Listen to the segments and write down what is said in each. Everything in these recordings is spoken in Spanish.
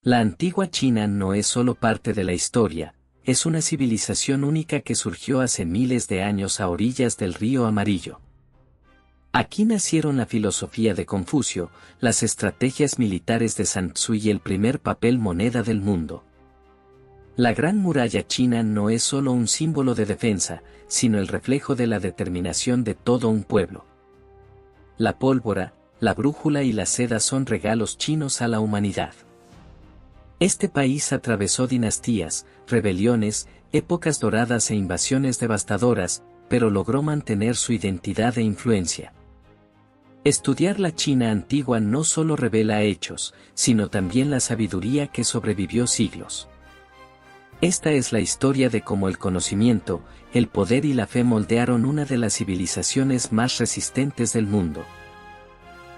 La antigua China no es solo parte de la historia, es una civilización única que surgió hace miles de años a orillas del río Amarillo. Aquí nacieron la filosofía de Confucio, las estrategias militares de Sun Tzu y el primer papel moneda del mundo. La Gran Muralla China no es solo un símbolo de defensa, sino el reflejo de la determinación de todo un pueblo. La pólvora, la brújula y la seda son regalos chinos a la humanidad. Este país atravesó dinastías, rebeliones, épocas doradas e invasiones devastadoras, pero logró mantener su identidad e influencia. Estudiar la China antigua no solo revela hechos, sino también la sabiduría que sobrevivió siglos. Esta es la historia de cómo el conocimiento, el poder y la fe moldearon una de las civilizaciones más resistentes del mundo.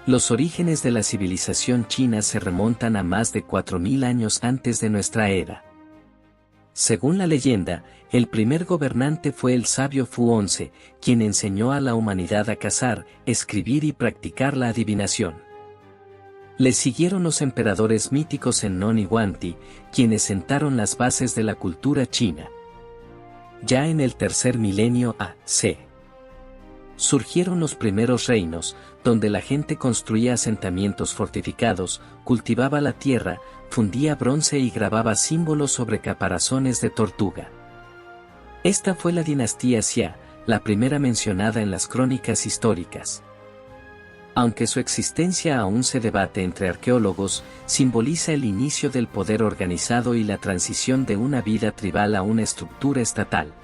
Los orígenes de la civilización china se remontan a más de 4000 años antes de nuestra era. Según la leyenda, el primer gobernante fue el sabio Fu Hongze, quien enseñó a la humanidad a cazar, escribir y practicar la adivinación. Le siguieron los emperadores míticos Enlong y Huangdi, quienes sentaron las bases de la cultura china. Ya en el tercer milenio a.C. surgieron los primeros reinos, donde la gente construía asentamientos fortificados, cultivaba la tierra, fundía bronce y grababa símbolos sobre caparazones de tortuga. Esta fue la dinastía Xia, la primera mencionada en las crónicas históricas. Aunque su existencia aún se debate entre arqueólogos, simboliza el inicio del poder organizado y la transición de una vida tribal a una estructura estatal.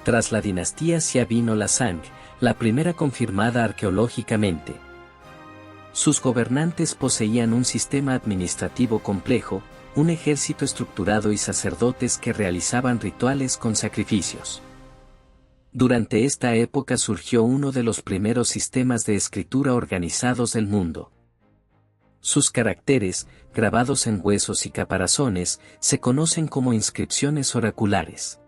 Tras la dinastía Xia vino la Shang, la primera confirmada arqueológicamente. Sus gobernantes poseían un sistema administrativo complejo, un ejército estructurado y sacerdotes que realizaban rituales con sacrificios. Durante esta época surgió uno de los primeros sistemas de escritura organizados del mundo. Sus caracteres, grabados en huesos y caparazones, se conocen como inscripciones oraculares.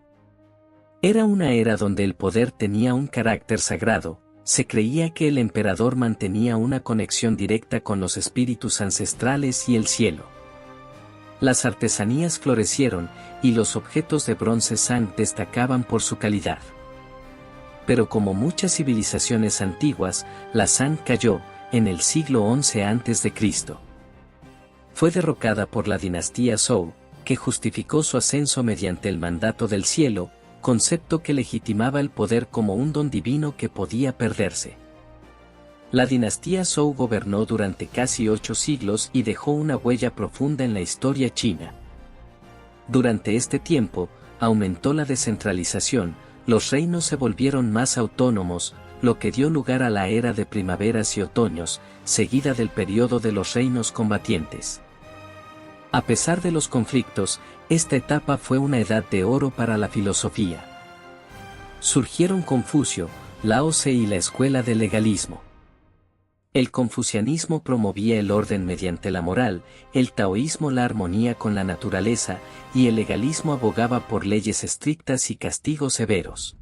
Era una era donde el poder tenía un carácter sagrado, se creía que el emperador mantenía una conexión directa con los espíritus ancestrales y el cielo. Las artesanías florecieron, y los objetos de bronce Shang destacaban por su calidad. Pero como muchas civilizaciones antiguas, la Shang cayó, en el siglo XI a.C. Fue derrocada por la dinastía Zhou, que justificó su ascenso mediante el mandato del cielo, concepto que legitimaba el poder como un don divino que podía perderse. La dinastía Zhou gobernó durante casi 8 siglos y dejó una huella profunda en la historia china. Durante este tiempo, aumentó la descentralización, los reinos se volvieron más autónomos, lo que dio lugar a la era de primaveras y otoños, seguida del periodo de los reinos combatientes. A pesar de los conflictos, esta etapa fue una edad de oro para la filosofía. Surgieron Confucio, Lao Tse y la escuela del legalismo. El confucianismo promovía el orden mediante la moral, el taoísmo la armonía con la naturaleza, y el legalismo abogaba por leyes estrictas y castigos severos.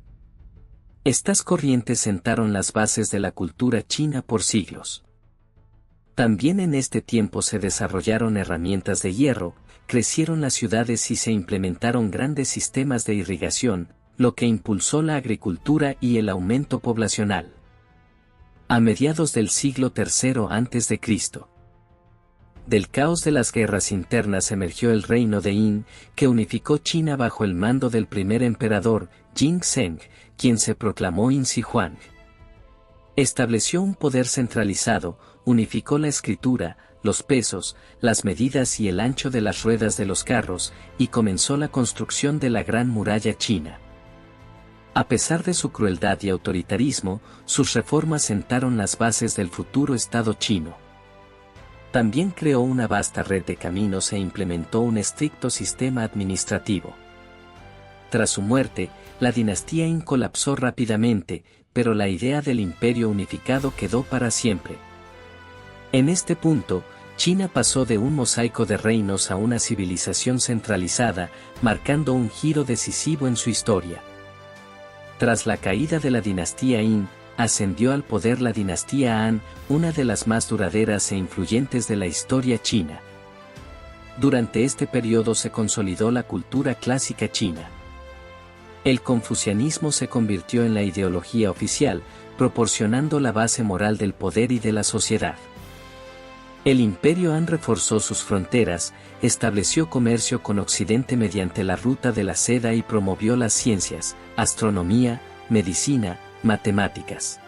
Estas corrientes sentaron las bases de la cultura china por siglos. También en este tiempo se desarrollaron herramientas de hierro, crecieron las ciudades y se implementaron grandes sistemas de irrigación, lo que impulsó la agricultura y el aumento poblacional. A mediados del siglo III a.C. del caos de las guerras internas emergió el reino de Yin, que unificó China bajo el mando del primer emperador, Jing Zheng, quien se proclamó Yin Shi Huang. Estableció un poder centralizado, unificó la escritura, los pesos, las medidas y el ancho de las ruedas de los carros, y comenzó la construcción de la Gran Muralla China. A pesar de su crueldad y autoritarismo, sus reformas sentaron las bases del futuro Estado chino. También creó una vasta red de caminos e implementó un estricto sistema administrativo. Tras su muerte, la dinastía Qin colapsó rápidamente, pero la idea del imperio unificado quedó para siempre. En este punto, China pasó de un mosaico de reinos a una civilización centralizada, marcando un giro decisivo en su historia. Tras la caída de la dinastía Qin, ascendió al poder la dinastía Han, una de las más duraderas e influyentes de la historia china. Durante este periodo se consolidó la cultura clásica china. El confucianismo se convirtió en la ideología oficial, proporcionando la base moral del poder y de la sociedad. El imperio Han reforzó sus fronteras, estableció comercio con Occidente mediante la ruta de la seda y promovió las ciencias, astronomía, medicina, matemáticas.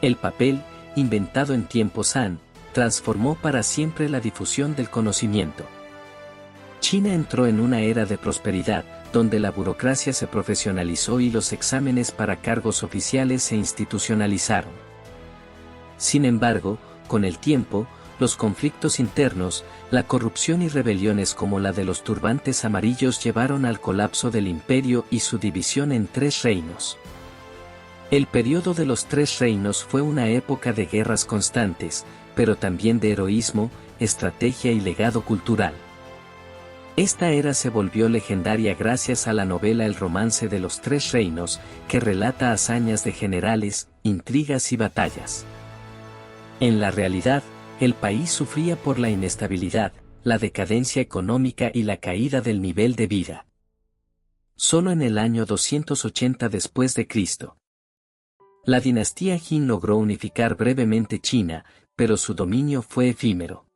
El papel, inventado en tiempos Han, transformó para siempre la difusión del conocimiento. China entró en una era de prosperidad, donde la burocracia se profesionalizó y los exámenes para cargos oficiales se institucionalizaron. Sin embargo, con el tiempo, los conflictos internos, la corrupción y rebeliones como la de los turbantes amarillos llevaron al colapso del imperio y su división en 3 reinos. El periodo de los 3 reinos fue una época de guerras constantes, pero también de heroísmo, estrategia y legado cultural. Esta era se volvió legendaria gracias a la novela El romance de los 3 reinos, que relata hazañas de generales, intrigas y batallas. En la realidad, el país sufría por la inestabilidad, la decadencia económica y la caída del nivel de vida. Solo en el año 280 después de Cristo, la dinastía Jin logró unificar brevemente China, pero su dominio fue efímero.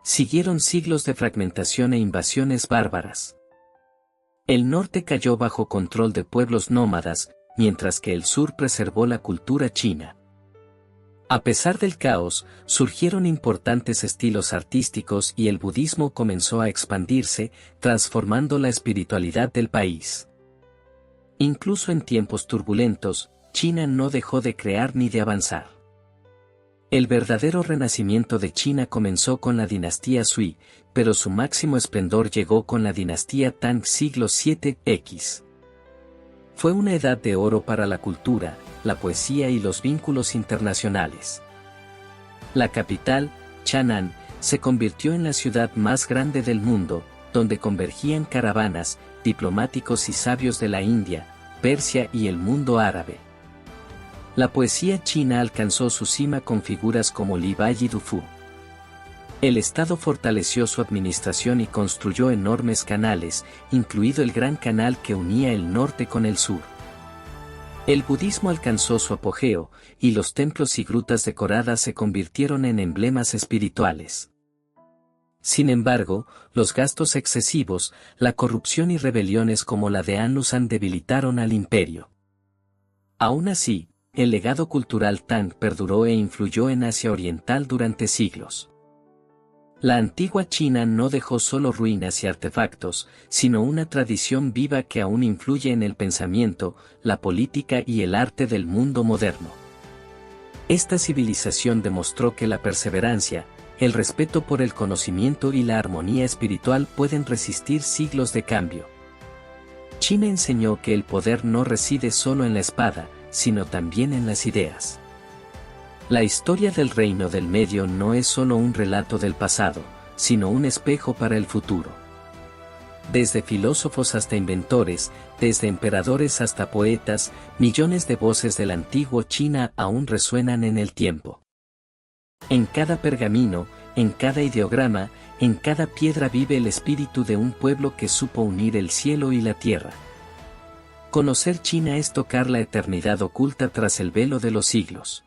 Siguieron siglos de fragmentación e invasiones bárbaras. El norte cayó bajo control de pueblos nómadas, mientras que el sur preservó la cultura china. A pesar del caos, surgieron importantes estilos artísticos y el budismo comenzó a expandirse, transformando la espiritualidad del país. Incluso en tiempos turbulentos, China no dejó de crear ni de avanzar. El verdadero renacimiento de China comenzó con la dinastía Sui, pero su máximo esplendor llegó con la dinastía Tang siglo VII X. Fue una edad de oro para la cultura, la poesía y los vínculos internacionales. La capital, Chang'an, se convirtió en la ciudad más grande del mundo, donde convergían caravanas, diplomáticos y sabios de la India, Persia y el mundo árabe. La poesía china alcanzó su cima con figuras como Li Bai y Du Fu. El Estado fortaleció su administración y construyó enormes canales, incluido el Gran Canal que unía el norte con el sur. El budismo alcanzó su apogeo, y los templos y grutas decoradas se convirtieron en emblemas espirituales. Sin embargo, los gastos excesivos, la corrupción y rebeliones como la de Anluzan debilitaron al imperio. Aún así, el legado cultural Tang perduró e influyó en Asia Oriental durante siglos. La antigua China no dejó solo ruinas y artefactos, sino una tradición viva que aún influye en el pensamiento, la política y el arte del mundo moderno. Esta civilización demostró que la perseverancia, el respeto por el conocimiento y la armonía espiritual pueden resistir siglos de cambio. China enseñó que el poder no reside solo en la espada, sino también en las ideas. La historia del Reino del Medio no es solo un relato del pasado, sino un espejo para el futuro. Desde filósofos hasta inventores, desde emperadores hasta poetas, millones de voces del antiguo China aún resuenan en el tiempo. En cada pergamino, en cada ideograma, en cada piedra vive el espíritu de un pueblo que supo unir el cielo y la tierra. Conocer China es tocar la eternidad oculta tras el velo de los siglos.